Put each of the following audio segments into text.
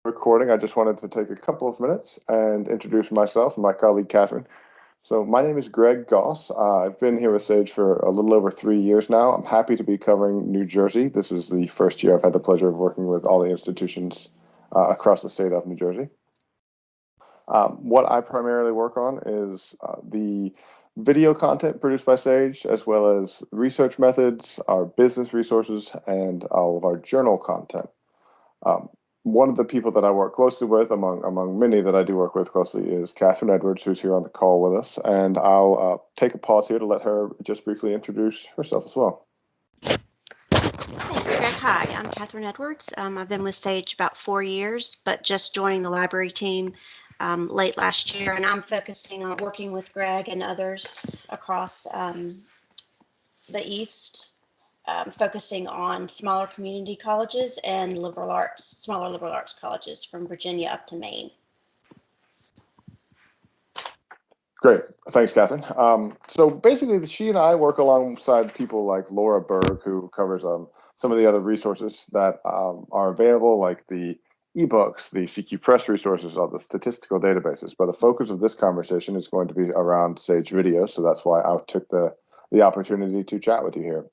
recording, I just wanted to take a couple of minutes and introduce myself and my colleague, Catherine. So my name is Greg Goss. I've been here with Sage for a little over 3 years now. I'm happy to be covering New Jersey. This is the first year I've had the pleasure of working with all the institutions across the state of New Jersey. What I primarily work on is the video content produced by Sage, as well as research methods, our business resources, and all of our journal content. One of the people that I work closely with, among many that I do work with closely, is Catherine Edwards, who's here on the call with us. And I'll take a pause here to let her just briefly introduce herself as well. Thanks, Greg. Hi, I'm Catherine Edwards. I've been with Sage about 4 years, but just joining the library team late last year, and I'm focusing on working with Greg and others across the East, focusing on smaller community colleges and smaller liberal arts colleges from Virginia up to Maine. Great. Thanks, Catherine. So basically, she and I work alongside people like Laura Berg, who covers some of the other resources that are available, like the ebooks, the CQ Press resources, or the statistical databases. But the focus of this conversation is going to be around Sage Video, so that's why I took the opportunity to chat with you here.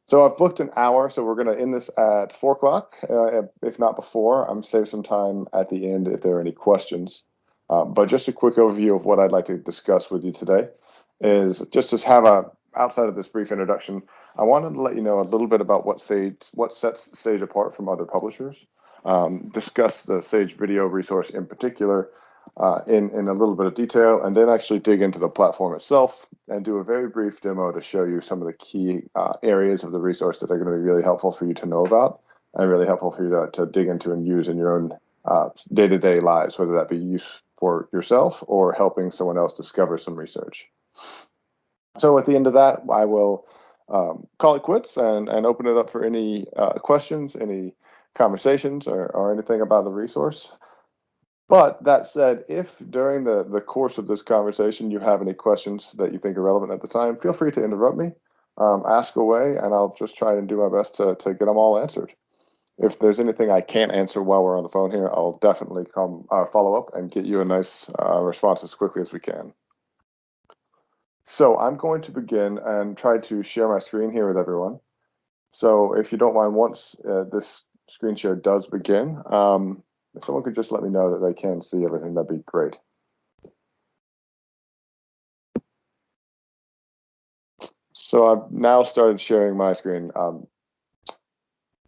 So I've booked an hour, so we're going to end this at 4 o'clock, if not before. I'm save some time at the end if there are any questions. But just a quick overview of what I'd like to discuss with you today is just to have outside of this brief introduction, I wanted to let you know a little bit about what sets Sage apart from other publishers, discuss the Sage Video resource in particular, in a little bit of detail, and then actually dig into the platform itself and do a very brief demo to show you some of the key areas of the resource that are going to be really helpful for you to know about and really helpful for you to dig into and use in your own day-to-day lives, whether that be use for yourself or helping someone else discover some research. So at the end of that, I will call it quits and open it up for any questions, any conversations, or anything about the resource. But that said, if during the course of this conversation you have any questions that you think are relevant at the time, feel free to interrupt me, ask away, and I'll just try and do my best to get them all answered. If there's anything I can't answer while we're on the phone here, I'll definitely follow up and get you a nice response as quickly as we can. So I'm going to begin and try to share my screen here with everyone. So if you don't mind, once this screen share does begin, if someone could just let me know that they can see everything, that'd be great. So I've now started sharing my screen,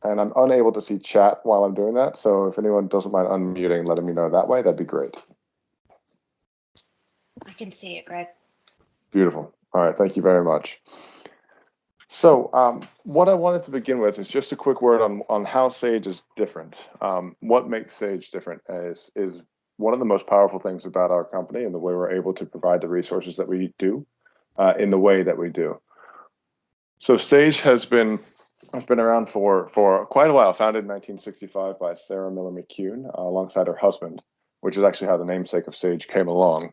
and I'm unable to see chat while I'm doing that. So if anyone doesn't mind unmuting and letting me know that way, that'd be great. I can see it, Greg. Beautiful. All right, thank you very much. So what I wanted to begin with is just a quick word on how Sage is different. What makes Sage different is one of the most powerful things about our company and the way we're able to provide the resources that we do in the way that we do. So Sage has been around for quite a while, founded in 1965 by Sarah Miller McCune alongside her husband, which is actually how the namesake of Sage came along,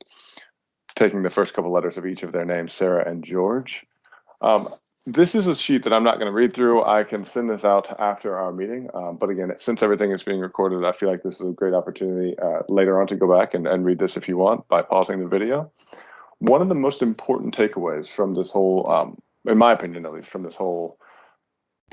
taking the first couple letters of each of their names, Sarah and George. This is a sheet that I'm not going to read through. I can send this out after our meeting. But again, since everything is being recorded, I feel like this is a great opportunity later on to go back and read this if you want by pausing the video. One of the most important takeaways from this whole, in my opinion at least, from this whole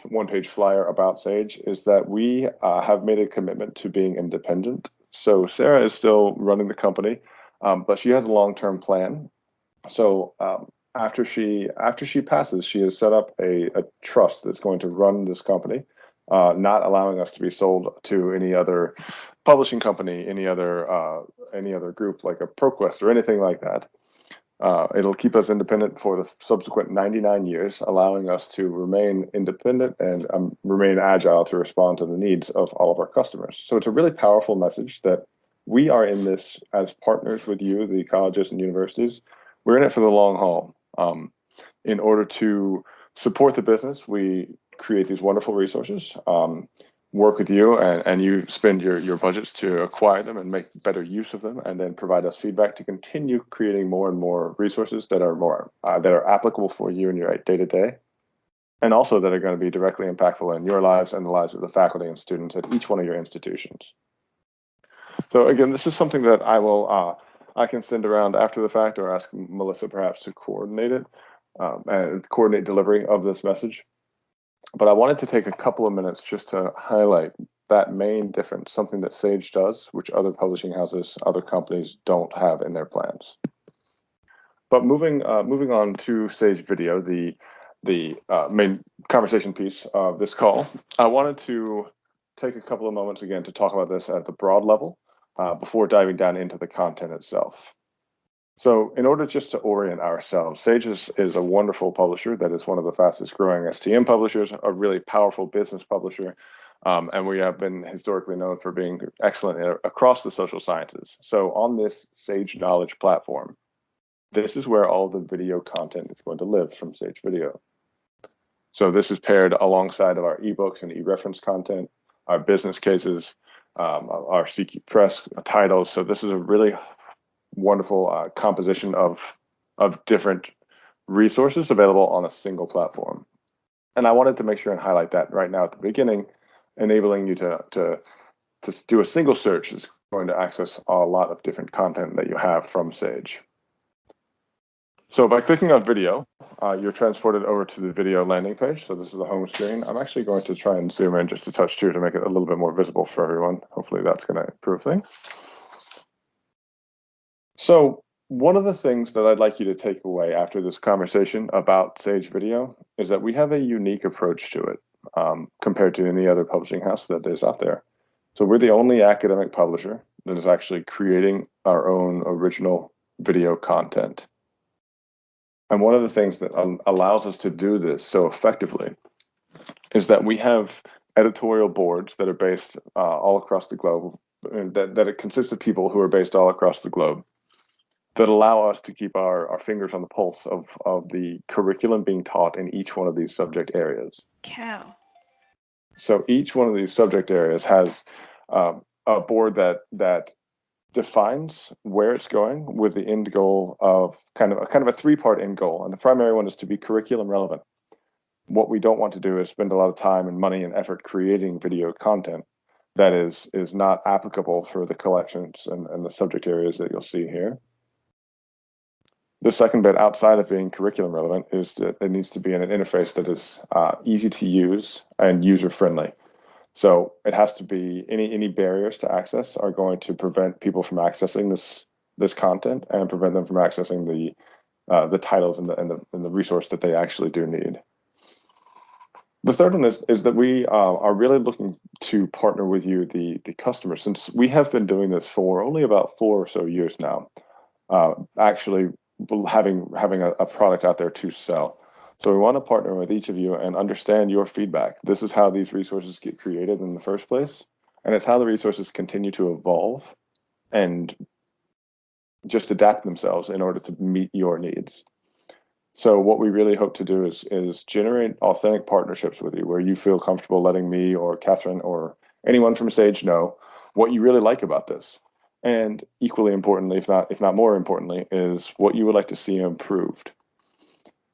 one-page flyer about Sage is that we have made a commitment to being independent. So Sarah is still running the company, but she has a long-term plan. So after she passes, she has set up a trust that's going to run this company, not allowing us to be sold to any other publishing company, any other group like a ProQuest or anything like that. It'll keep us independent for the subsequent 99 years, allowing us to remain independent and remain agile to respond to the needs of all of our customers. So it's a really powerful message that we are in this as partners with you, the colleges and universities. We're in it for the long haul. In order to support the business, we create these wonderful resources, work with you, and you spend your budgets to acquire them and make better use of them, and then provide us feedback to continue creating more and more resources that are applicable for you in your day-to-day, and also that are going to be directly impactful in your lives and the lives of the faculty and students at each one of your institutions. So again, this is something that I can send around after the fact, or ask Melissa perhaps to coordinate it, and coordinate delivery of this message. But I wanted to take a couple of minutes just to highlight that main difference, something that Sage does, which other publishing houses, other companies don't have in their plans. But moving on to Sage Video, the main conversation piece of this call, I wanted to take a couple of moments again to talk about this at the broad level before diving down into the content itself. So in order just to orient ourselves, Sage is a wonderful publisher that is one of the fastest growing STM publishers, a really powerful business publisher, and we have been historically known for being excellent across the social sciences. So on this Sage Knowledge platform, this is where all the video content is going to live from Sage Video. So this is paired alongside of our ebooks and e-reference content, our business cases, our CQ Press titles. So this is a really wonderful composition of different resources available on a single platform. And I wanted to make sure and highlight that right now at the beginning, enabling you to do a single search is going to access a lot of different content that you have from Sage. So by clicking on video, you're transported over to the video landing page. So this is the home screen. I'm actually going to try and zoom in just a touch too to make it a little bit more visible for everyone. Hopefully that's going to improve things. So one of the things that I'd like you to take away after this conversation about Sage Video is that we have a unique approach to it compared to any other publishing house that is out there. So we're the only academic publisher that is actually creating our own original video content. And one of the things that allows us to do this so effectively is that we have editorial boards that are based all across the globe, and that it consists of people who are based all across the globe, that allow us to keep our fingers on the pulse of the curriculum being taught in each one of these subject areas. Cow. So each one of these subject areas has a board that defines where it's going with the end goal of kind of a three-part end goal. And the primary one is to be curriculum relevant. What we don't want to do is spend a lot of time and money and effort creating video content that is not applicable for the collections and the subject areas that you'll see here. The second bit, outside of being curriculum relevant, is that it needs to be in an interface that is easy to use and user-friendly. So it has to be, any barriers to access are going to prevent people from accessing this content and prevent them from accessing the titles and the resource that they actually do need. The third one is that we are really looking to partner with you, the customer, since we have been doing this for only about 4 or so years now, actually having a product out there to sell. So we want to partner with each of you and understand your feedback. This is how these resources get created in the first place, and it's how the resources continue to evolve and just adapt themselves in order to meet your needs. So what we really hope to do is generate authentic partnerships with you, where you feel comfortable letting me or Catherine or anyone from Sage know what you really like about this. And equally importantly, if not more importantly, is what you would like to see improved.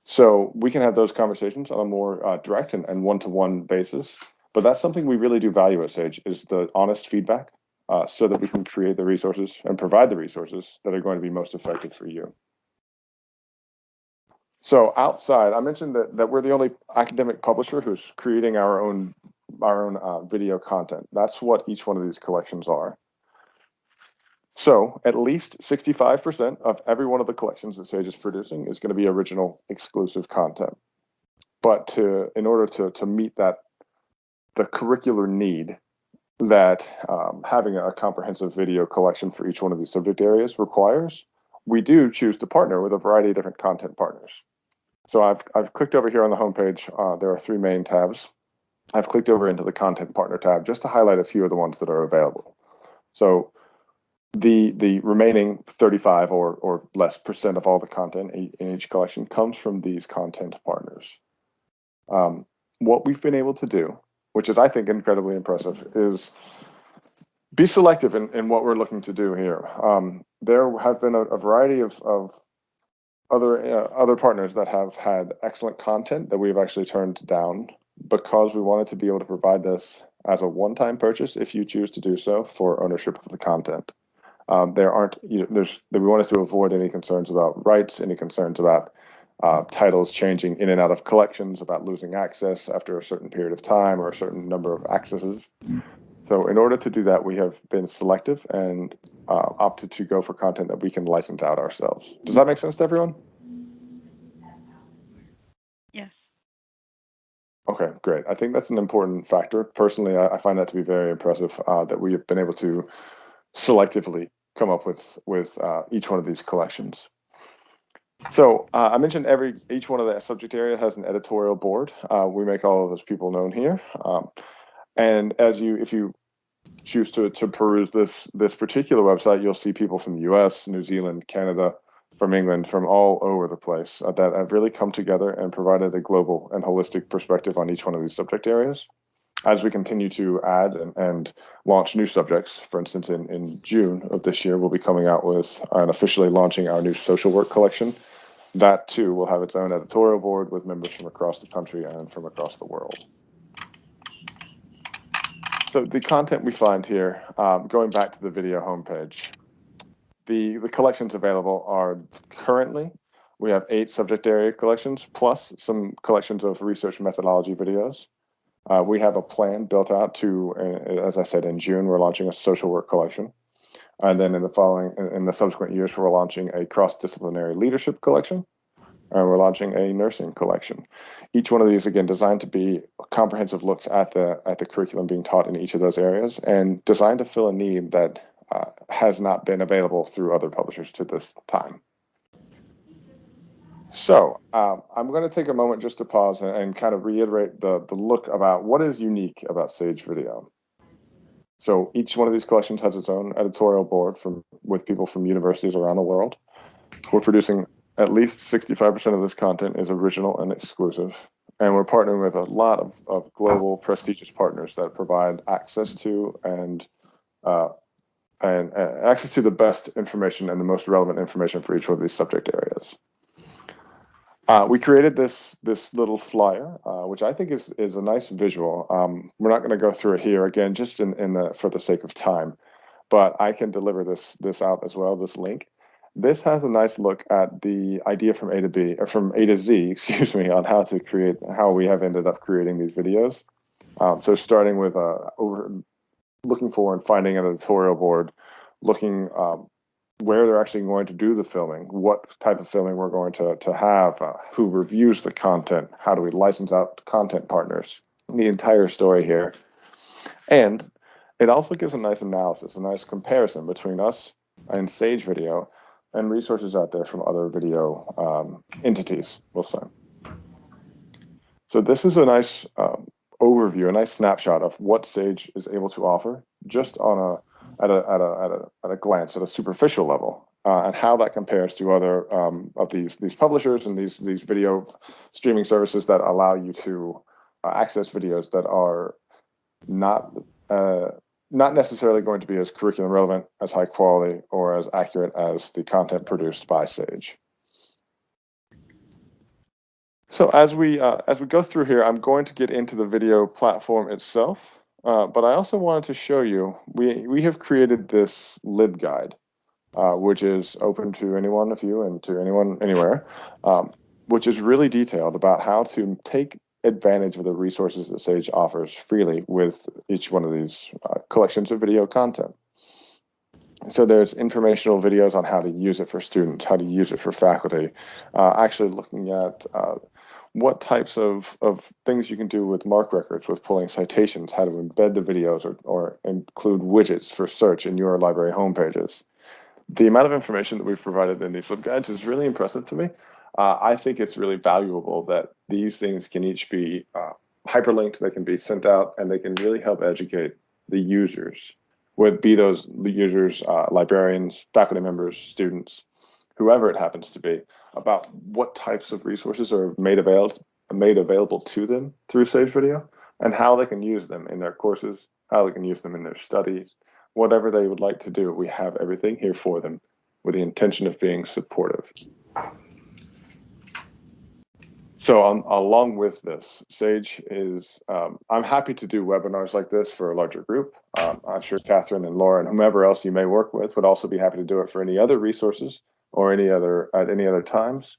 So we can have those conversations on a more direct and one-to-one basis. But that's something we really do value at Sage, is the honest feedback, so that we can create the resources and provide the resources that are going to be most effective for you. So outside, I mentioned that we're the only academic publisher who's creating our own video content. That's what each one of these collections are. So at least 65% of every one of the collections that Sage is producing is going to be original exclusive content. But in order to meet the curricular need that having a comprehensive video collection for each one of these subject areas requires, we do choose to partner with a variety of different content partners. So I've clicked over here on the homepage. There are 3 main tabs. I've clicked over into the content partner tab just to highlight a few of the ones that are available. So the remaining 35 or less % of all the content in each collection comes from these content partners. What we've been able to do, which is I think incredibly impressive, is be selective in what we're looking to do here. There have been a variety of other partners that have had excellent content that we've actually turned down because we wanted to be able to provide this as a one-time purchase if you choose to do so for ownership of the content. There aren't, we wanted to avoid any concerns about rights, any concerns about titles changing in and out of collections, about losing access after a certain period of time or a certain number of accesses. So in order to do that, we have been selective and opted to go for content that we can license out ourselves. Does that make sense to everyone? Yes. Okay, great. I think that's an important factor. Personally, I find that to be very impressive that we have been able to selectively come up with each one of these collections. So I mentioned each one of the subject area has an editorial board. We make all of those people known here. And if you choose to peruse this particular website, you'll see people from the US, New Zealand, Canada, from England, from all over the place that have really come together and provided a global and holistic perspective on each one of these subject areas. As we continue to add and launch new subjects, for instance, in June of this year, we'll be coming out with and officially launching our new social work collection. That too will have its own editorial board with members from across the country and from across the world. So the content we find here, going back to the video homepage, the collections available are currently, we have 8 subject area collections, plus some collections of research methodology videos. We have a plan built out to, as I said, in June, we're launching a social work collection. And then in the subsequent years, we're launching a cross-disciplinary leadership collection. And we're launching a nursing collection. Each one of these, again, designed to be comprehensive looks at the curriculum being taught in each of those areas and designed to fill a need that has not been available through other publishers to this time. So I'm going to take a moment just to pause and kind of reiterate the look about what is unique about Sage Video. So each one of these collections has its own editorial board with people from universities around the world. We're producing at least 65% of this content is original and exclusive. And we're partnering with a lot of global prestigious partners that provide access to and access to the best information and the most relevant information for each one of these subject areas. We created this little flyer, which I think is a nice visual. We're not going to go through it here again, just for the sake of time, but I can deliver this out as well. This link. This has a nice look at the idea from A to B, or from A to Z, excuse me, on how we have ended up creating these videos. So starting with looking for and finding an editorial board, looking where they're actually going to do the filming, what type of filming we're going to have, who reviews the content, how do we license out content partners, the entire story here. And it also gives a nice analysis, a nice comparison between us and Sage Video and resources out there from other video entities, we'll say. So this is a nice overview, a nice snapshot of what Sage is able to offer, just on at a glance, at a superficial level, and how that compares to other of these publishers and these video streaming services that allow you to access videos that are not necessarily going to be as curriculum relevant, as high quality, or as accurate as the content produced by Sage. So as we go through here, I'm going to get into the video platform itself, but I also wanted to show you, we have created this LibGuide, which is open to any one of you and to anyone anywhere, which is really detailed about how to take advantage of the resources that Sage offers freely with each one of these collections of video content. So there's informational videos on how to use it for students, how to use it for faculty, actually looking at what types of things you can do with MARC records, with pulling citations, how to embed the videos or include widgets for search in your library homepages. The amount of information that we've provided in these LibGuides is really impressive to me. I think it's really valuable that these things can each be hyperlinked, they can be sent out, and they can really help educate the users, be those users, librarians, faculty members, students, whoever it happens to be, about what types of resources are made available to them through Sage Video, and how they can use them in their courses, how they can use them in their studies, whatever they would like to do. We have everything here for them with the intention of being supportive. So along with this, Sage is, I'm happy to do webinars like this for a larger group. I'm sure Catherine and Laura and whomever else you may work with would also be happy to do it for any other resources or at any other times.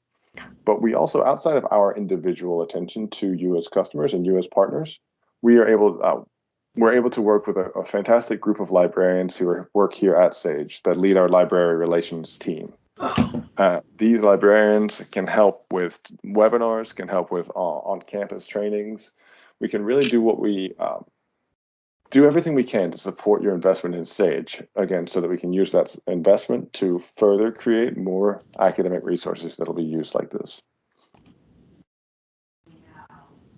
But we also, outside of our individual attention to you as customers and you as partners, we're able to work with a fantastic group of librarians who work here at Sage that lead our library relations team. These librarians can help with webinars, can help with on-campus trainings. We can really do everything we can to support your investment in Sage, again, so that we can use that investment to further create more academic resources that'll be used like this.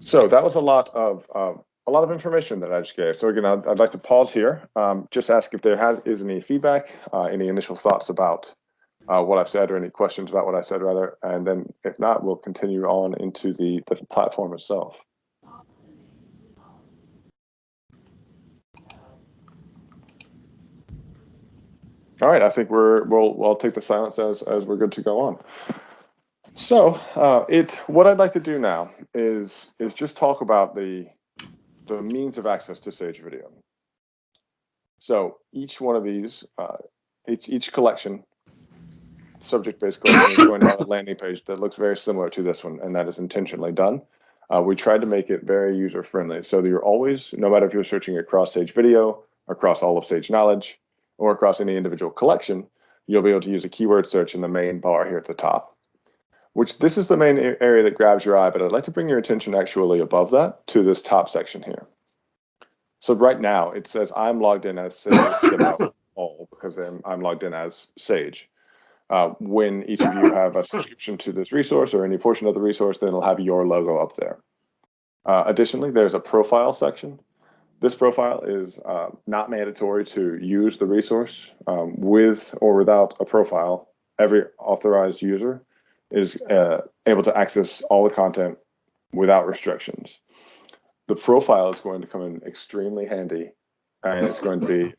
So that was a lot of information that I just gave. So again, I'd like to pause here, just ask if there is any feedback, any initial thoughts about what I've said, or any questions about what I said, rather, and then if not, we'll continue on into the platform itself. All right, I think we'll take the silence as we're good to go on. So what I'd like to do now is just talk about the means of access to Sage Video. So each one of these, each collection, subject-based collection, is going to have a landing page that looks very similar to this one, and that is intentionally done. We tried to make it very user-friendly, so that you're always, no matter if you're searching across Sage Video, across all of Sage Knowledge, or across any individual collection, you'll be able to use a keyword search in the main bar here at the top. This is the main area that grabs your eye, but I'd like to bring your attention actually above that to this top section here. So right now it says I'm logged in as Sage all because I'm logged in as Sage. When each of you have a subscription to this resource or any portion of the resource, then it'll have your logo up there. Additionally, there's a profile section. This profile is not mandatory to use the resource. With or without a profile, every authorized user is able to access all the content without restrictions. The profile is going to come in extremely handy, and it's going to be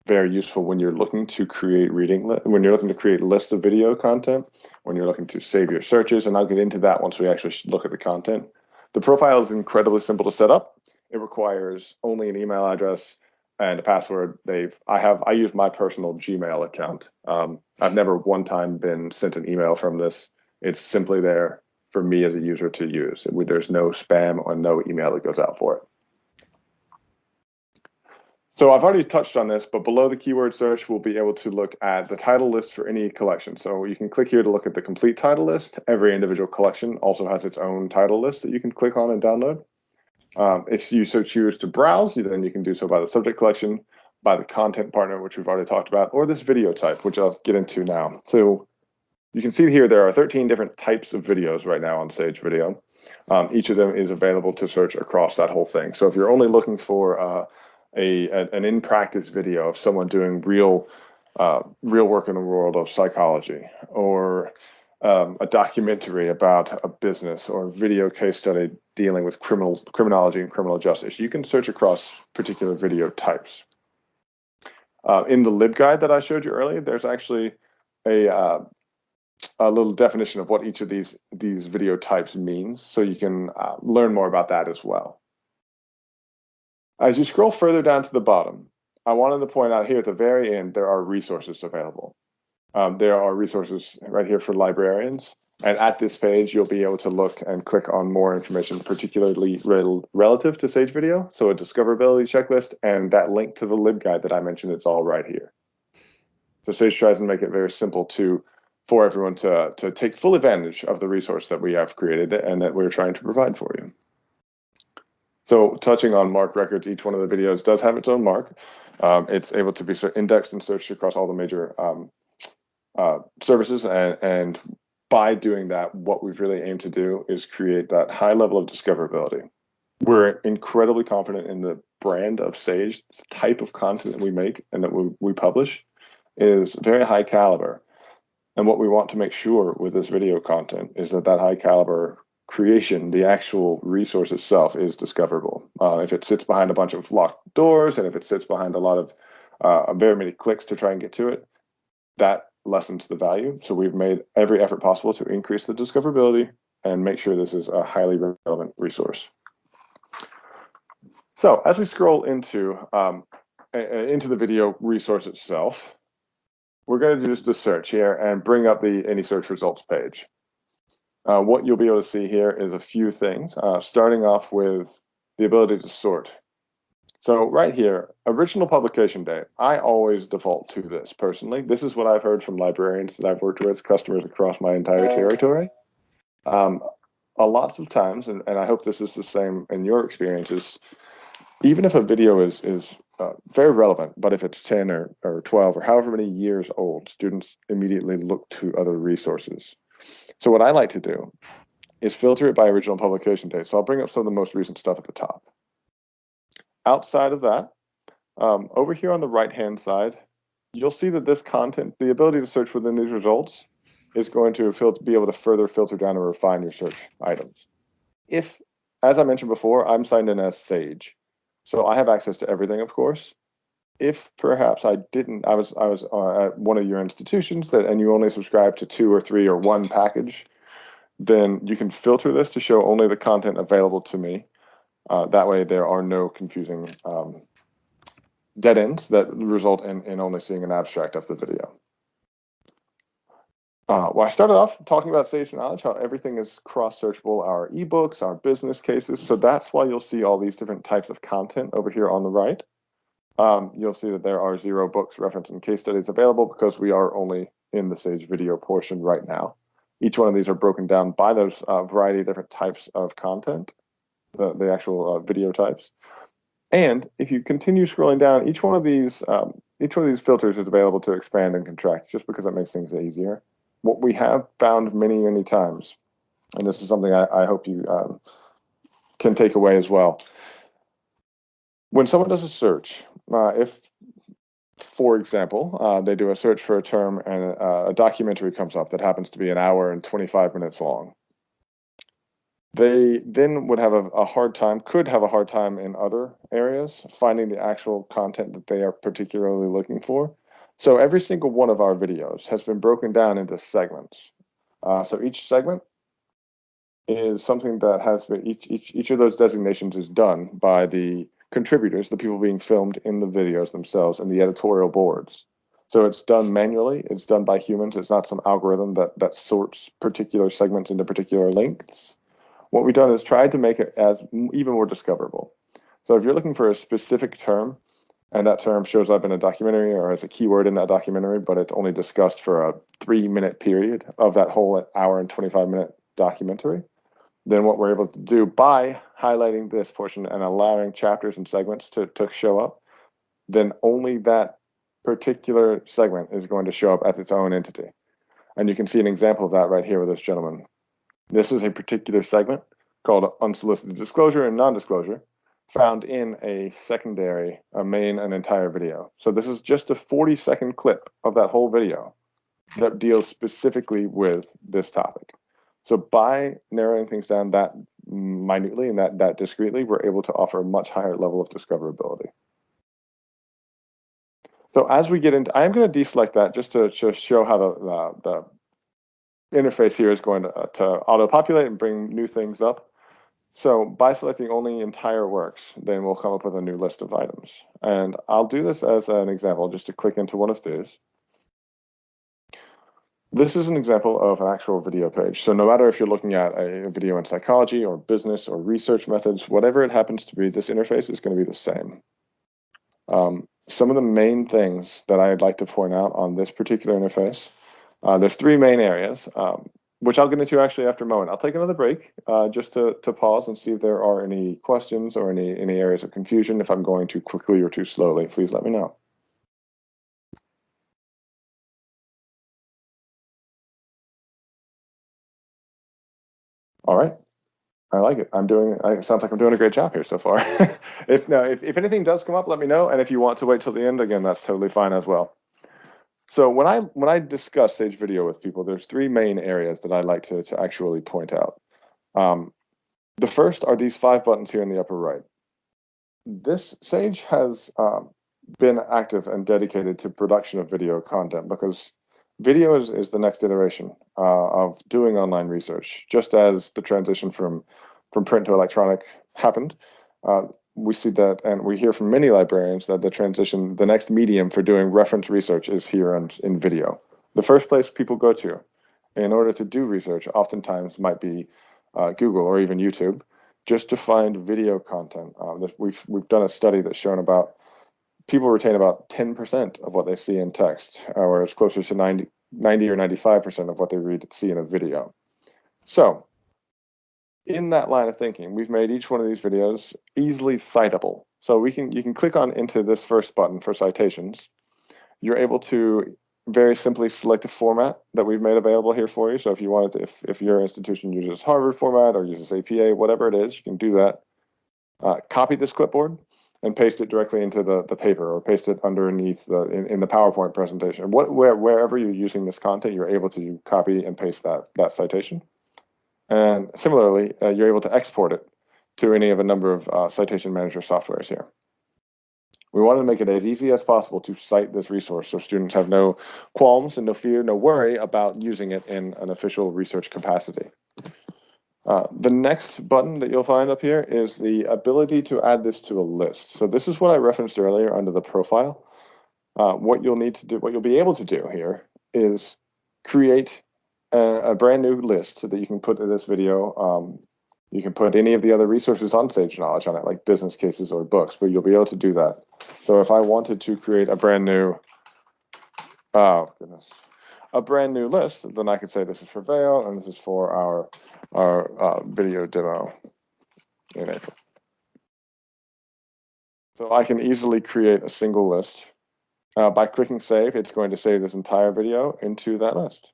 very useful when you're looking to create when you're looking to create lists of video content, when you're looking to save your searches, and I'll get into that once we actually look at the content. The profile is incredibly simple to set up. It requires only an email address and a password. I use my personal Gmail account. I've never one time been sent an email from this. It's simply there for me as a user to use. There's no spam or no email that goes out for it. So I've already touched on this, but below the keyword search, we'll be able to look at the title list for any collection. So you can click here to look at the complete title list. Every individual collection also has its own title list that you can click on and download. If you so choose to browse, then you can do so by the subject collection, by the content partner, which we've already talked about, or this video type, which I'll get into now. So you can see here there are 13 different types of videos right now on Sage Video. Each of them is available to search across that whole thing. So if you're only looking for an in-practice video of someone doing real work in the world of psychology, or a documentary about a business, or a video case study dealing with criminology and criminal justice, you can search across particular video types. In the LibGuide that I showed you earlier, there's actually a little definition of what each of these video types means, so you can learn more about that as well. As you scroll further down to the bottom, I wanted to point out here at the very end, there are resources available. There are resources right here for librarians. And at this page, you'll be able to look and click on more information, particularly relative to Sage Video. So a discoverability checklist and that link to the LibGuide that I mentioned, it's all right here. So Sage tries to make it very simple for everyone to take full advantage of the resource that we have created and that we're trying to provide for you. So touching on mark records, each one of the videos does have its own mark. It's able to be indexed and searched across all the major services. And by doing that, what we've really aimed to do is create that high level of discoverability. We're incredibly confident in the brand of Sage. The type of content that we make and that we publish is very high caliber. And what we want to make sure with this video content is that high caliber creation, the actual resource itself, is discoverable. If it sits behind a bunch of locked doors, and if it sits behind a lot of very many clicks to try and get to it, that lessens the value. So we've made every effort possible to increase the discoverability and make sure this is a highly relevant resource. So as we scroll into the video resource itself, we're going to do just a search here and bring up the any search results page. What you'll be able to see here is a few things, starting off with the ability to sort. So right here, original publication date, I always default to this personally. This is what I've heard from librarians that I've worked with, customers across my entire territory. Lots of times, and I hope this is the same in your experiences, even if a video is very relevant, but if it's 10 or 12 or however many years old, students immediately look to other resources. So what I like to do is filter it by original publication date. So I'll bring up some of the most recent stuff at the top. Outside of that, over here on the right-hand side, you'll see that this content, the ability to search within these results, is going to be able to further filter down and refine your search items. If, as I mentioned before, I'm signed in as Sage, so I have access to everything, of course. If perhaps I didn't, I was at one of your institutions and you only subscribe to 2 or 3 or 1 package, then you can filter this to show only the content available to me. That way there are no confusing dead ends that result in only seeing an abstract of the video. Well, I started off talking about Sage Knowledge, how everything is cross-searchable, our ebooks, our business cases. So that's why you'll see all these different types of content over here on the right. You'll see that there are 0 books, reference, and case studies available because we are only in the Sage video portion right now. Each one of these are broken down by those variety of different types of content, the actual video types. And if you continue scrolling down, each one of these filters is available to expand and contract, just because that makes things easier. What we have found many times, and this is something I hope you can take away as well. When someone does a search, if, for example, they do a search for a term and a documentary comes up that happens to be 1 hour and 25 minutes long, they then would have could have a hard time in other areas finding the actual content that they are particularly looking for. So every single one of our videos has been broken down into segments. So each segment is something that has been, each of those designations is done by the contributors, the people being filmed in the videos themselves, and the editorial boards. So it's done manually, it's done by humans, it's not some algorithm that sorts particular segments into particular lengths. What we've done is tried to make it as even more discoverable. So if you're looking for a specific term, and that term shows up in a documentary or as a keyword in that documentary, but it's only discussed for a 3-minute period of that whole 1 hour and 25-minute documentary, then what we're able to do by highlighting this portion and allowing chapters and segments to show up, then only that particular segment is going to show up as its own entity. And you can see an example of that right here with this gentleman. This is a particular segment called unsolicited disclosure and non-disclosure, found in a secondary, a main, an entire video. So this is just a 40-second clip of that whole video that deals specifically with this topic. So by narrowing things down that minutely and that discreetly, we're able to offer a much higher level of discoverability. So as we get into, I'm going to deselect that just to show how the interface here is going to auto-populate and bring new things up. So by selecting only entire works, then we'll come up with a new list of items. And I'll do this as an example, just to click into one of these. This is an example of an actual video page. So no matter if you're looking at a video in psychology or business or research methods, whatever it happens to be, this interface is going to be the same. Some of the main things that I'd like to point out on this particular interface, there's 3 main areas, which I'll get into actually after a moment. I'll take another break just to pause and see if there are any questions or any areas of confusion. If I'm going too quickly or too slowly, please let me know. All right. I like it. It sounds like I'm doing a great job here so far. If anything does come up, let me know. And if you want to wait till the end, again, that's totally fine as well. So when I discuss Sage Video with people, there's 3 main areas that I like to actually point out. The first are these 5 buttons here in the upper right. This Sage has been active and dedicated to production of video content because Video is the next iteration of doing online research. Just as the transition from print to electronic happened, we see that, and we hear from many librarians that the next medium for doing reference research is here in video. The first place people go to in order to do research oftentimes might be Google or even YouTube, just to find video content. We've done a study that's shown about people retain about 10% of what they see in text, whereas closer to 90 or 95% of what they see in a video. So in that line of thinking, we've made each one of these videos easily citable. So you can click on into this first button for citations. You're able to very simply select a format that we've made available here for you. So if you wanted to, if your institution uses Harvard format or uses APA, whatever it is, you can do that. Copy this clipboard and paste it directly into the paper, or paste it underneath in the PowerPoint presentation. Wherever you're using this content, you're able to copy and paste that citation. And similarly, you're able to export it to any of a number of citation manager softwares here. We wanted to make it as easy as possible to cite this resource so students have no qualms and no fear, no worry about using it in an official research capacity. The next button that you'll find up here is the ability to add this to a list. So this is what I referenced earlier under the profile. What you'll be able to do here is create a brand new list that you can put in this video. You can put any of the other resources on Sage Knowledge on it, like business cases or books, but you'll be able to do that. So if I wanted to create a brand new, a brand new list, then I could say this is for VALE and this is for our video demo in April. So I can easily create a single list. By clicking save, it's going to save this entire video into that list.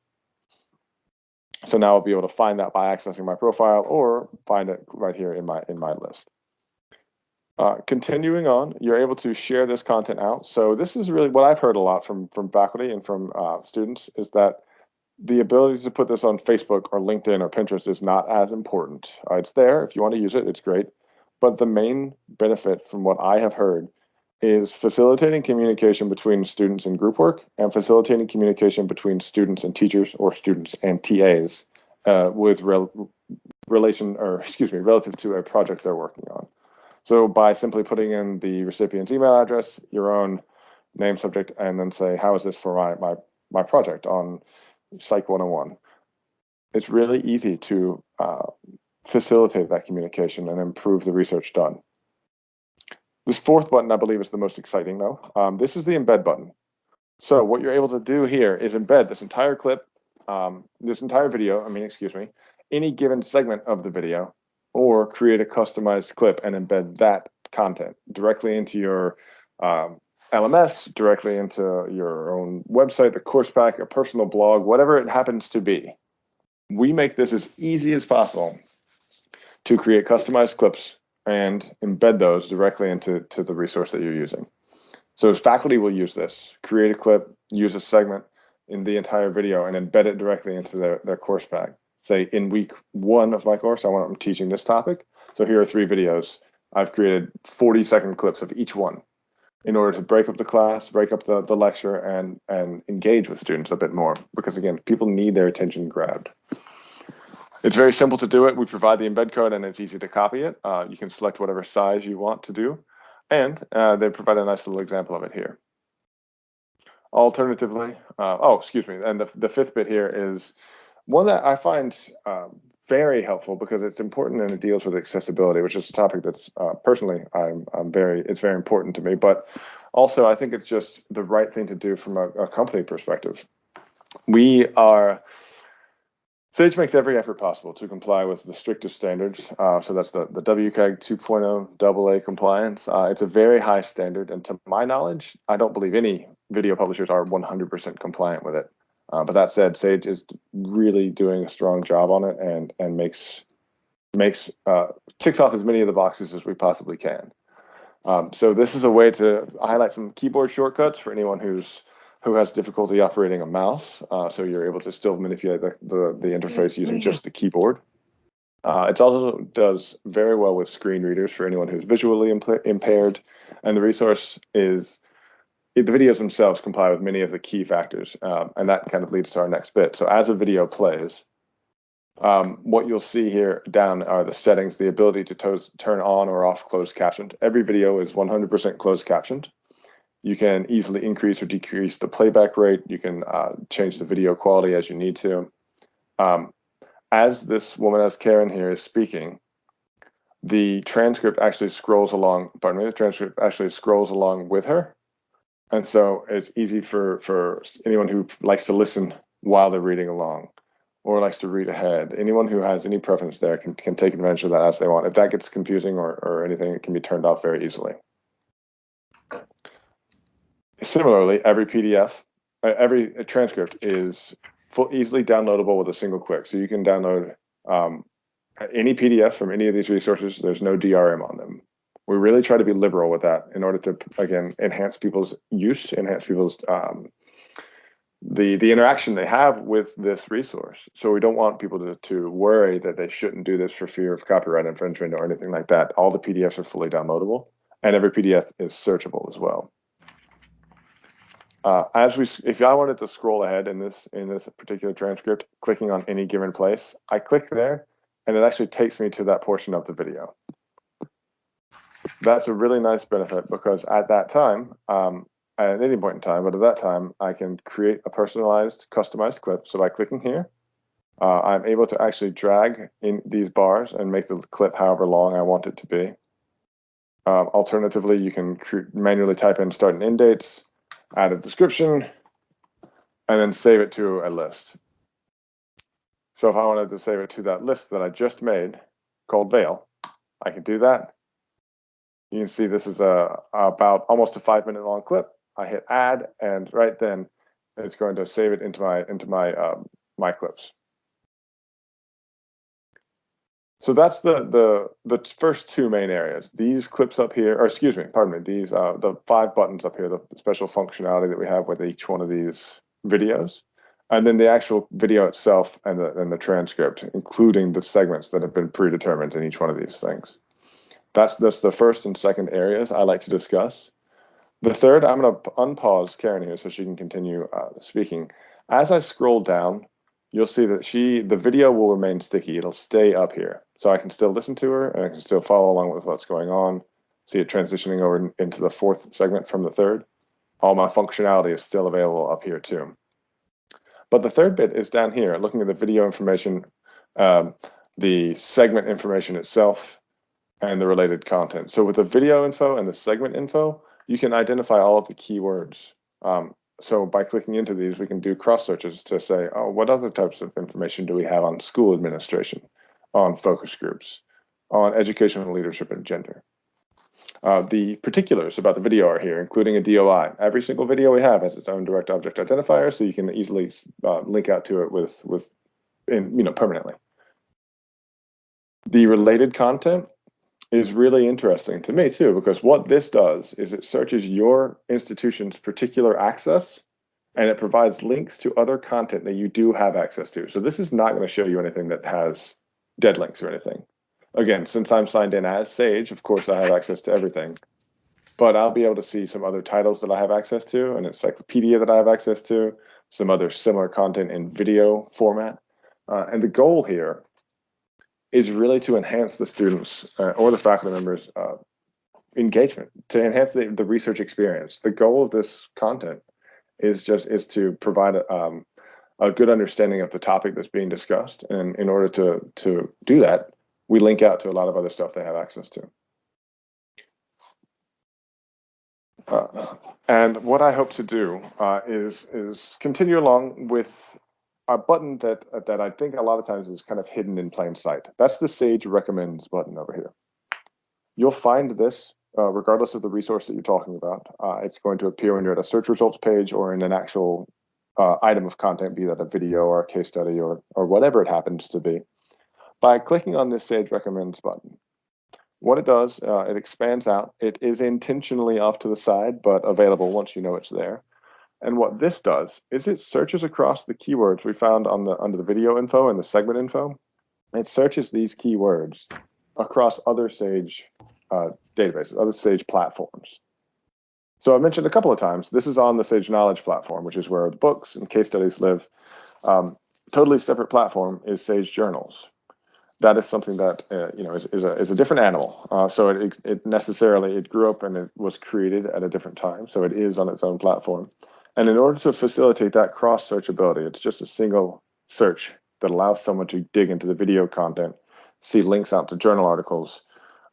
So now I'll be able to find that by accessing my profile or find it right here in my list. Continuing on, you're able to share this content out. So this is really what I've heard a lot from faculty and from students, is that the ability to put this on Facebook or LinkedIn or Pinterest is not as important. It's there. If you want to use it, it's great. But the main benefit from what I have heard is facilitating communication between students in group work and facilitating communication between students and teachers or students and TAs with relative to a project they're working on. So by simply putting in the recipient's email address, your own name, subject, and then say, how is this for my project on Psych 101? It's really easy to facilitate that communication and improve the research done. This fourth button, I believe, is the most exciting, though. This is the embed button. So what you're able to do here is embed this entire clip, this entire video, any given segment of the video, or create a customized clip and embed that content directly into your LMS, directly into your own website, the course pack, a personal blog, whatever it happens to be. We make this as easy as possible to create customized clips and embed those directly into the resource that you're using. So as faculty will use this, create a clip, use a segment in the entire video, and embed it directly into their course pack. Say in week 1 of my course, I'm teaching this topic. So here are 3 videos. I've created 40-second clips of each one in order to break up the class, break up the lecture, and engage with students a bit more. Because again, people need their attention grabbed. It's very simple to do it. We provide the embed code and it's easy to copy it. You can select whatever size you want to do. And they provide a nice little example of it here. Alternatively, and the fifth bit here is one that I find very helpful because it's important and it deals with accessibility, which is a topic that's personally it's very important to me. But also, I think it's just the right thing to do from a company perspective. Sage makes every effort possible to comply with the strictest standards. So that's the WCAG 2.0 AA compliance. It's a very high standard, and to my knowledge, I don't believe any video publishers are 100% compliant with it. But that said, Sage is really doing a strong job on it and ticks off as many of the boxes as we possibly can. So this is a way to highlight some keyboard shortcuts for anyone who has difficulty operating a mouse. So you're able to still manipulate the interface using just the keyboard. It also does very well with screen readers for anyone who's visually impaired. And the resource is the videos themselves comply with many of the key factors, and that kind of leads to our next bit. So as a video plays, what you'll see here down are the settings, the ability to turn on or off closed captioned. Every video is 100% closed captioned. You can easily increase or decrease the playback rate. You can change the video quality as you need to. As this woman, as Karen here, is speaking, the transcript actually scrolls along, pardon me, the transcript actually scrolls along with her. And so it's easy for anyone who likes to listen while they're reading along or likes to read ahead. Anyone who has any preference there can take advantage of that as they want. If that gets confusing or anything, it can be turned off very easily. Similarly, every PDF, every transcript is easily downloadable with a single click. So you can download any PDF from any of these resources. There's no DRM on them. We really try to be liberal with that in order to, again, enhance people's use, enhance people's the interaction they have with this resource. So we don't want people to worry that they shouldn't do this for fear of copyright infringement or anything like that. All the PDFs are fully downloadable, and every PDF is searchable as well. If I wanted to scroll ahead in this particular transcript, clicking on any given place, I click there, and it actually takes me to that portion of the video. That's a really nice benefit because at that time, at any point in time, but at that time, I can create a personalized, customized clip. So by clicking here, I'm able to actually drag in these bars and make the clip however long I want it to be. Alternatively, you can manually type in start and end dates, add a description, and then save it to a list. So if I wanted to save it to that list that I just made called VALE, I can do that. You can see this is about almost a 5-minute long clip. I hit add, and right then it's going to save it into my clips. So that's the first two main areas. These clips up here, or excuse me, pardon me, these the 5 buttons up here, the special functionality that we have with each one of these videos, and then the actual video itself and the transcript, including the segments that have been predetermined in each one of these things. That's the first and second areas I like to discuss. The third, I'm going to unpause Karen here so she can continue speaking. As I scroll down, you'll see that the video will remain sticky. It'll stay up here. So I can still listen to her and I can still follow along with what's going on. See it transitioning over into the 4th segment from the 3rd. All my functionality is still available up here too. But the 3rd bit is down here, looking at the video information, the segment information itself, and the related content. So with the video info and the segment info, you can identify all of the keywords. So by clicking into these, we can do cross searches to say, oh, what other types of information do we have on school administration, on focus groups, on educational leadership and gender? The particulars about the video are here, including a DOI. Every single video we have has its own direct object identifier, so you can easily link out to it permanently. The related content is really interesting to me too, because what this does is it searches your institution's particular access and it provides links to other content that you do have access to. So this is not going to show you anything that has dead links or anything. Again, since I'm signed in as Sage, of course I have access to everything, but I'll be able to see some other titles that I have access to, an encyclopedia that I have access to, some other similar content in video format. And the goal here is really to enhance the students or the faculty members' engagement, to enhance the research experience. The goal of this content is to provide a good understanding of the topic that's being discussed. And in order to do that, we link out to a lot of other stuff they have access to. And what I hope to do is continue along with a button that I think a lot of times is kind of hidden in plain sight. That's the Sage Recommends button over here. You'll find this regardless of the resource that you're talking about. It's going to appear when you're at a search results page or in an actual item of content, be that a video or a case study or whatever it happens to be. By clicking on this Sage Recommends button, what it does, it expands out. It is intentionally off to the side, but available once you know it's there. And what this does is it searches across the keywords we found under the video info and the segment info. It searches these keywords across other Sage databases, other Sage platforms. So I mentioned a couple of times, this is on the Sage Knowledge platform, which is where the books and case studies live. Totally separate platform is Sage Journals. That is something that is a different animal. So it necessarily grew up and it was created at a different time. So it is on its own platform. And in order to facilitate that cross searchability, it's just a single search that allows someone to dig into the video content, see links out to journal articles,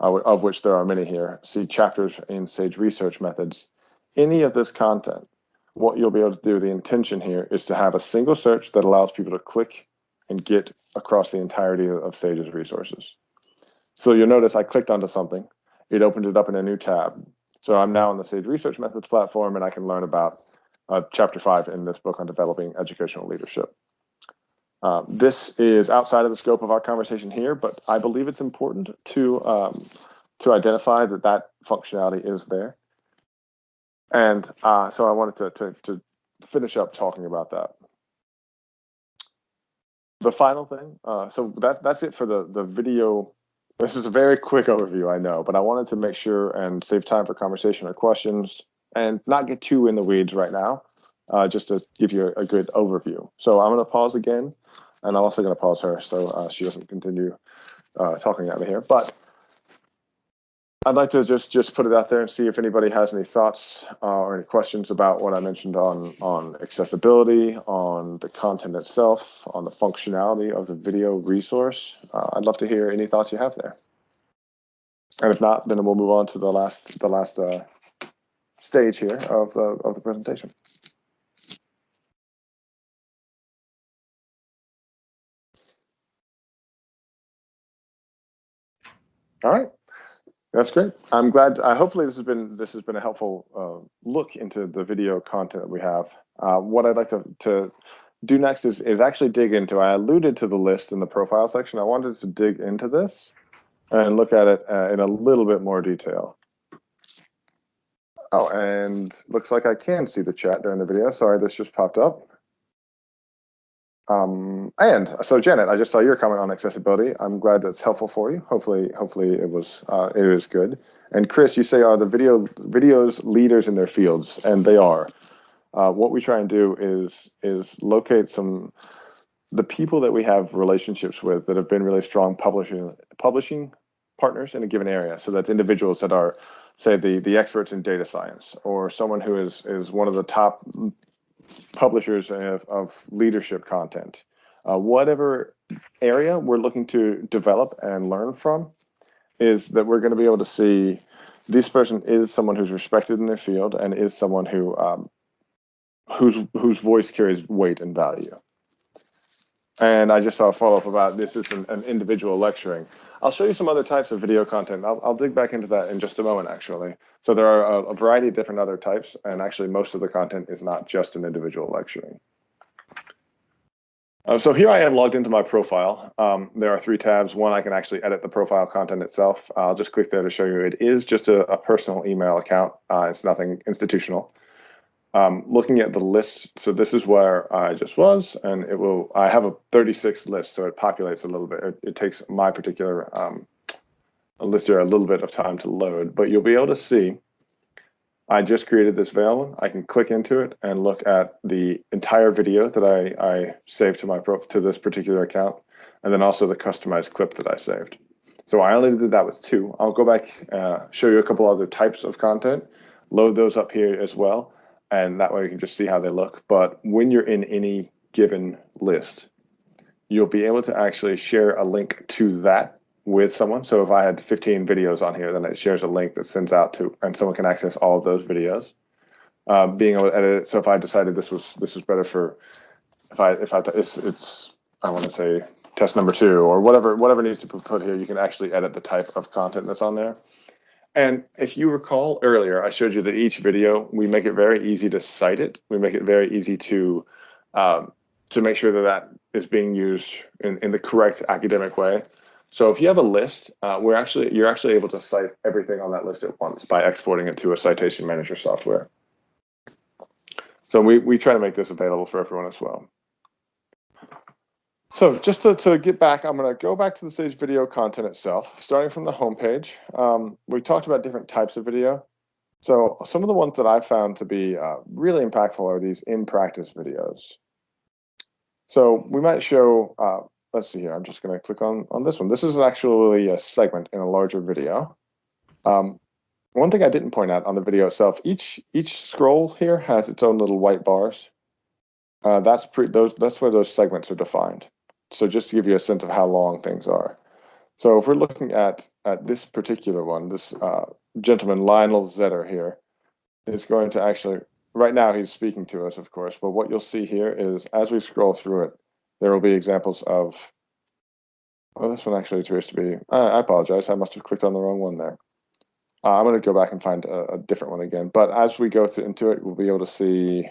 of which there are many here, see chapters in Sage research methods, any of this content. What you'll be able to do, the intention here is to have a single search that allows people to click and get across the entirety of Sage's resources. So you'll notice I clicked onto something, it opened it up in a new tab. So I'm now on the Sage Research Methods platform and I can learn about chapter 5 in this book on developing educational leadership. This is outside of the scope of our conversation here, but I believe it's important to identify that functionality is there. And so I wanted to finish up talking about that. The final thing, so that's it for the video. This is a very quick overview, I know, but I wanted to make sure and save time for conversation or questions and not get too in the weeds right now, just to give you a good overview. So I'm going to pause again, and I'm also going to pause her so she doesn't continue talking at me here. But I'd like to just put it out there and see if anybody has any thoughts or any questions about what I mentioned on accessibility, on the content itself, on the functionality of the video resource. I'd love to hear any thoughts you have there. And if not, then we'll move on to the last stage here of the presentation. All right. That's great. I'm glad. Hopefully, this has been a helpful look into the video content that we have. What I'd like to do next is actually dig into. I alluded to the list in the profile section. I wanted to dig into this and look at it in a little bit more detail. Oh, and looks like I can see the chat during the video. Sorry, this just popped up. And so Janet, I just saw your comment on accessibility. I'm glad that's helpful for you. Hopefully it is good. And Chris, you say are the videos leaders in their fields, and they are. What we try and do is locate the people that we have relationships with that have been really strong publishing partners in a given area. So that's individuals that are, say, the experts in data science, or someone who is one of the top publishers of leadership content. Whatever area we're looking to develop and learn from, is that we're going to be able to see this person is someone who's respected in their field and is someone whose voice carries weight and value. And I just saw a follow-up about this is an individual lecturing. I'll show you some other types of video content. I'll dig back into that in just a moment, actually. So there are a variety of different other types, and actually most of the content is not just an individual lecturing. So here I am logged into my profile. There are 3 tabs. One, I can actually edit the profile content itself. I'll just click there to show you. It is just a personal email account. It's nothing institutional. Looking at the list, so this is where I just was, and I have a 36 list, so it populates a little bit. It takes my particular list here a little bit of time to load, but you'll be able to see I just created this VALE. I can click into it and look at the entire video that I saved to this particular account, and then also the customized clip that I saved. So I only did that with 2. I'll go back, show you a couple other types of content, load those up here as well. And that way you can just see how they look. But when you're in any given list, you'll be able to actually share a link to that with someone. So if I had 15 videos on here, then it shares a link that sends out to, and someone can access all of those videos. Being able to edit it. So if I decided this was better for, if I it's I want to say test number 2 or whatever needs to be put here, you can actually edit the type of content that's on there. And if you recall earlier, I showed you that each video, we make it very easy to cite it. We make it very easy to make sure that is being used in the correct academic way. So if you have a list, you're actually able to cite everything on that list at once by exporting it to a citation manager software. So we try to make this available for everyone as well. So just to get back, I'm going to go back to the Sage video content itself, starting from the homepage. We talked about different types of video. So some of the ones that I found to be really impactful are these in-practice videos. So we might show, let's see here, I'm just going to click on this one. This is actually a segment in a larger video. One thing I didn't point out on the video itself, each scroll here has its own little white bars. That's where those segments are defined. So just to give you a sense of how long things are. So if we're looking at this particular one, this gentleman, Lionel Zetter here, is going to actually, right now he's speaking to us, of course, but what you'll see here is as we scroll through it, there will be examples of, oh, this one actually appears to be, I apologize, I must have clicked on the wrong one there. I'm going to go back and find a different one again, but as we go into it, we'll be able to see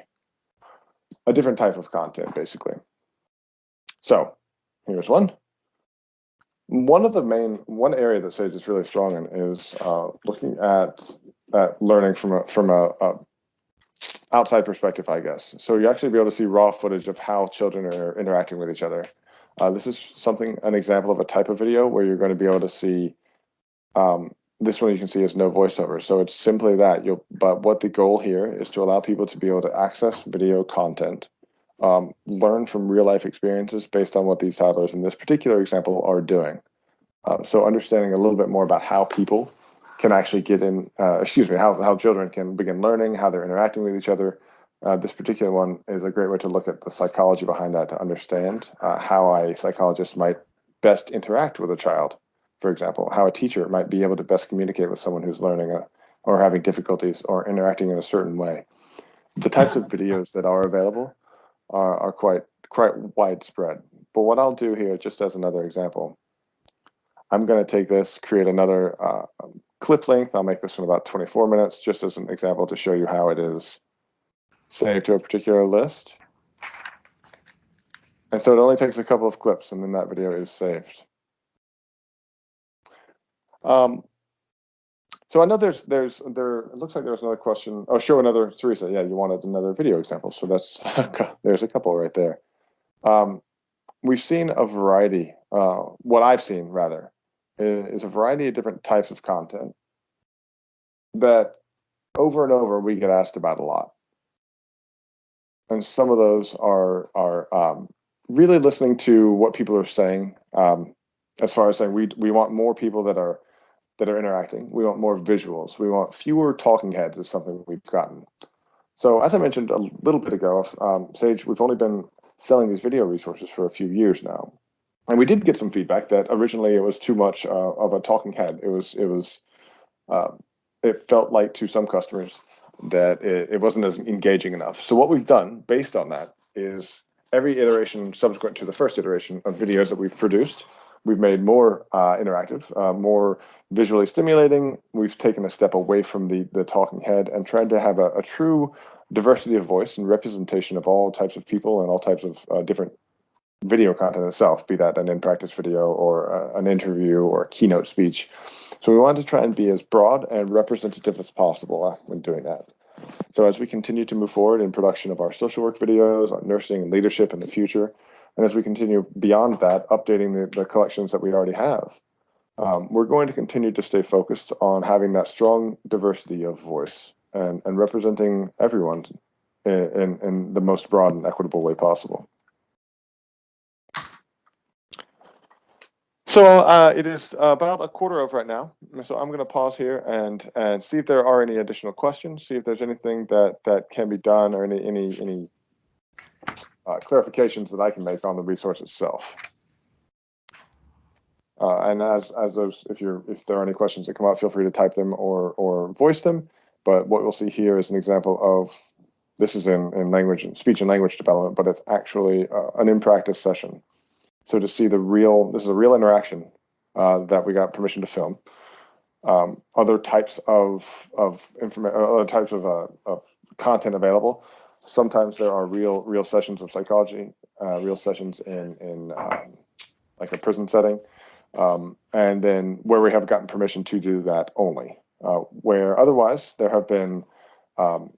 a different type of content, basically. So here's one. One area that Sage is really strong in is looking at learning from a outside perspective, I guess. So you actually be able to see raw footage of how children are interacting with each other. This is an example of a type of video where you're going to be able to see. This one you can see is no voiceover, so it's simply that. But what the goal here is to allow people to be able to access video content, learn from real life experiences based on what these toddlers in this particular example are doing. So understanding a little bit more about how people can actually get in, how children can begin learning, how they're interacting with each other. This particular one is a great way to look at the psychology behind that to understand how a psychologist might best interact with a child. For example, how a teacher might be able to best communicate with someone who's learning or having difficulties or interacting in a certain way. The types of videos that are available are quite widespread. But what I'll do here, just as another example, I'm going to take this, create another clip length. I'll make this one about 24 minutes, just as an example to show you how it is saved to a particular list. And so it only takes a couple of clips, and then that video is saved. So I know it looks like there's another question. Oh, show another, Teresa. Yeah, you wanted another video example. So that's, there's a couple right there. We've seen a variety, what I've seen rather, is a variety of different types of content that over and over we get asked about a lot. And some of those are really listening to what people are saying, as far as saying we want more people that are interacting. We want more visuals. We want fewer talking heads is something we've gotten. So as I mentioned a little bit ago, Sage, we've only been selling these video resources for a few years now. And we did get some feedback that originally it was too much of a talking head. It felt like to some customers that it wasn't as engaging enough. So what we've done based on that is every iteration subsequent to the first iteration of videos that we've produced, we've made more interactive, more visually stimulating. We've taken a step away from the talking head and tried to have a true diversity of voice and representation of all types of people and all types of different video content itself, be that an in-practice video or an interview or a keynote speech. So we wanted to try and be as broad and representative as possible when doing that. So as we continue to move forward in production of our social work videos, on nursing and leadership in the future, and as we continue beyond that, updating the collections that we already have, we're going to continue to stay focused on having that strong diversity of voice and representing everyone in the most broad and equitable way possible. So it is about a quarter of right now. So I'm going to pause here and see if there are any additional questions, see if there's anything that can be done or any clarifications that I can make on the resource itself. And as those, if there are any questions that come up, feel free to type them or voice them. But what we'll see here is an example of, this is in language and speech and language development, but it's actually an in-practice session. So to see this is a real interaction that we got permission to film. Other types of information, other types of content available. Sometimes there are real sessions of psychology, real sessions in like a prison setting, and then where we have gotten permission to do that only. Where otherwise there have been mock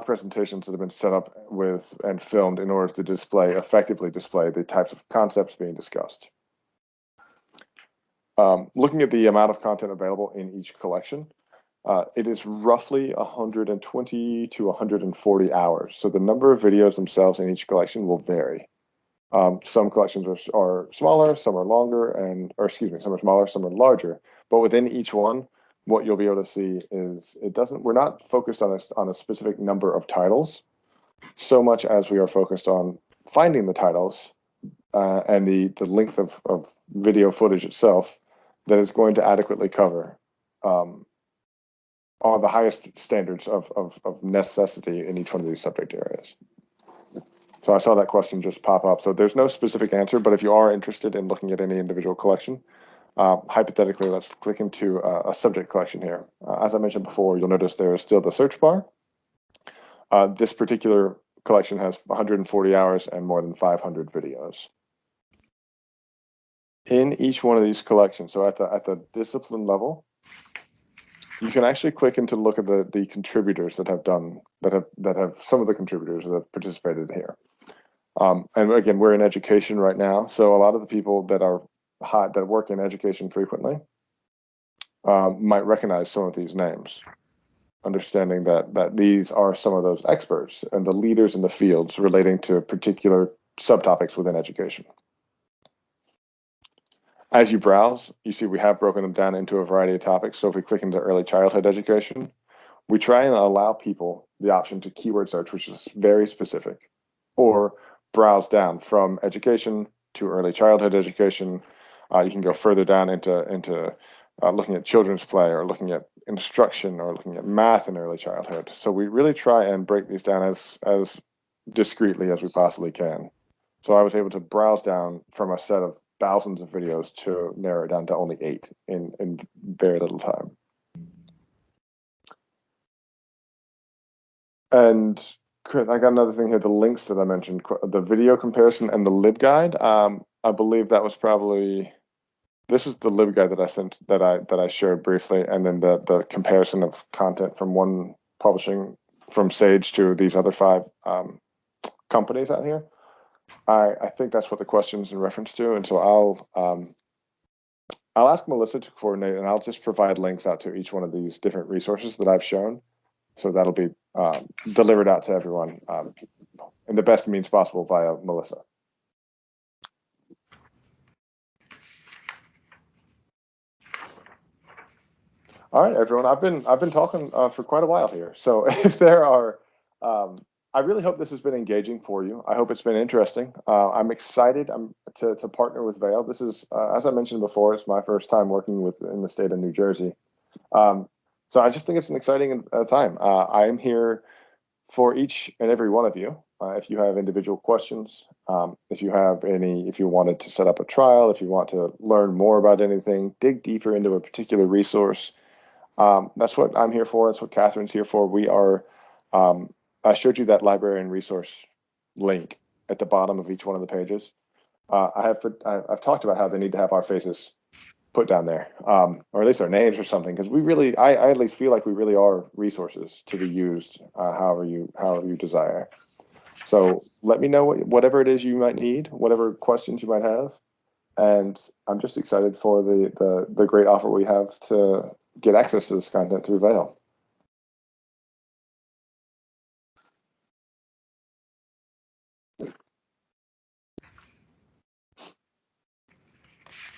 presentations that have been set up with and filmed in order to effectively display the types of concepts being discussed. Looking at the amount of content available in each collection, It is roughly 120 to 140 hours. So the number of videos themselves in each collection will vary. Some collections are smaller, some are longer, or excuse me, some are smaller, some are larger. But within each one, what you'll be able to see is we're not focused on a specific number of titles so much as we are focused on finding the titles and the length of video footage itself that is going to adequately cover all the highest standards of necessity in each one of these subject areas. So I saw that question just pop up. So there's no specific answer, but if you are interested in looking at any individual collection, hypothetically, let's click into a subject collection here. As I mentioned before, you'll notice there is still the search bar. This particular collection has 140 hours and more than 500 videos. In each one of these collections, so at the discipline level, you can actually click into look at the contributors that have some of the contributors that have participated here. And again, we're in education right now, so a lot of the people that work in education frequently might recognize some of these names, understanding that these are some of those experts and the leaders in the fields relating to particular subtopics within education. As you browse, you see we have broken them down into a variety of topics. So if we click into early childhood education, we try and allow people the option to keyword search, which is very specific, or browse down from education to early childhood education. You can go further down into looking at children's play, or looking at instruction, or looking at math in early childhood. So we really try and break these down as discreetly as we possibly can. So I was able to browse down from a set of thousands of videos to narrow it down to only 8 in very little time. And I got another thing here, the links that I mentioned, the video comparison and the LibGuide. I believe that was this is the LibGuide that I sent, that I shared briefly, and then the comparison of content from one publishing from Sage to these other 5 companies out here. I think that's what the question's in reference to, and so I'll ask Melissa to coordinate, and I'll just provide links out to each one of these different resources that I've shown. So that'll be delivered out to everyone in the best means possible via Melissa. All right, everyone. I've been talking for quite a while here. So if there are, I really hope this has been engaging for you. I hope it's been interesting. I'm excited to partner with VALE. This is, as I mentioned before, it's my first time working in the state of New Jersey. So I just think it's an exciting time. I am here for each and every one of you. If you have individual questions, if you wanted to set up a trial, if you want to learn more about anything, dig deeper into a particular resource, that's what I'm here for. That's what Catherine's here for. We are, I showed you that librarian resource link at the bottom of each one of the pages. I've talked about how they need to have our faces put down there, or at least our names or something, because I at least feel like we really are resources to be used however you desire. So let me know whatever it is you might need, whatever questions you might have, and I'm just excited for the great offer we have to get access to this content through VALE.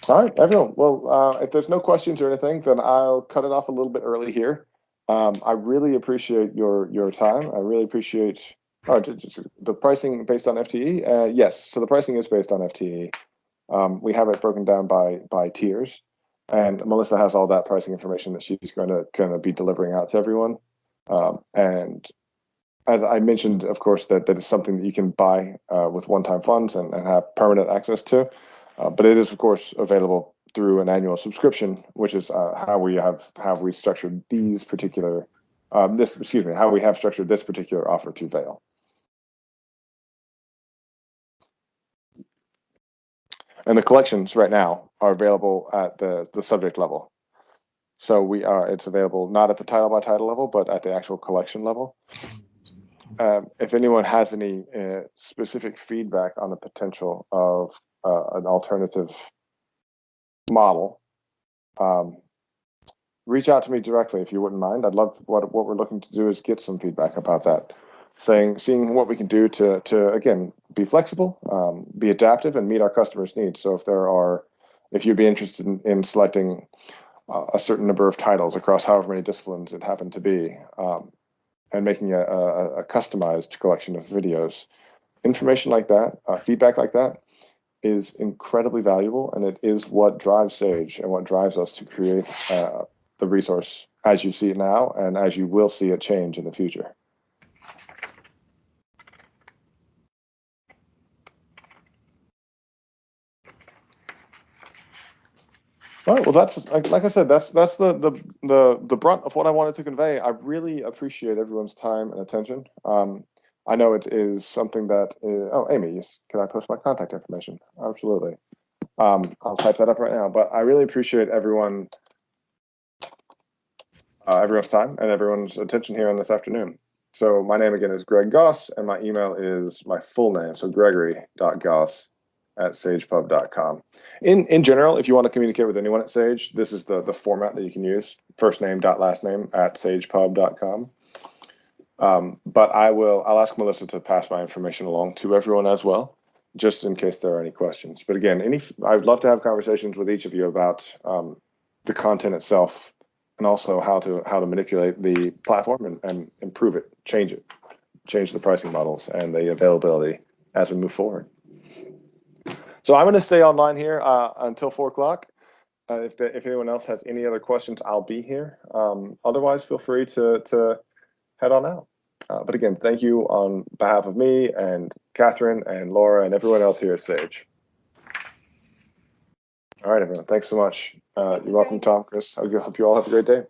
All right, everyone. Well, if there's no questions or anything, then I'll cut it off a little bit early here. I really appreciate your time. I really appreciate the pricing based on FTE. Yes, so the pricing is based on FTE. We have it broken down by tiers, and Melissa has all that pricing information that she's going to be delivering out to everyone. And as I mentioned, of course, that is something that you can buy with one-time funds and have permanent access to. But it is, of course, available through an annual subscription, which is how we structured these particular how we have structured this particular offer through VALE. And the collections right now are available at the subject level. So it's available not at the title by title level, but at the actual collection level. If anyone has any specific feedback on the potential of an alternative model, reach out to me directly if you wouldn't mind. I'd love what we're looking to do is get some feedback about that, seeing what we can do to again be flexible, be adaptive, and meet our customers' needs. So if you'd be interested in selecting a certain number of titles across however many disciplines it happened to be, and making a customized collection of videos, information like that, feedback like that is incredibly valuable, and it is what drives Sage and what drives us to create the resource as you see it now and as you will see it change in the future. All right, well, that's like I said, that's the brunt of what I wanted to convey. I really appreciate everyone's time and attention. I know it is something that oh, Amy, yes, can I post my contact information? Absolutely. I'll type that up right now. But I really appreciate everyone's time and everyone's attention here on this afternoon. So my name again is Greg Goss, and my email is my full name, so gregory.goss@sagepub.com. In general, if you want to communicate with anyone at Sage, this is the format that you can use: first name dot last name @sagepub.com. But I'll ask Melissa to pass my information along to everyone as well, just in case there are any questions. But again, I'd love to have conversations with each of you about the content itself, and also how to manipulate the platform and improve it, change the pricing models and the availability as we move forward. So I'm going to stay online here until 4 o'clock. If anyone else has any other questions, I'll be here. Otherwise, feel free to head on out. But again, thank you on behalf of me and Catherine and Laura and everyone else here at Sage. All right, everyone. Thanks so much. You're welcome, Tom, Chris. I hope you all have a great day.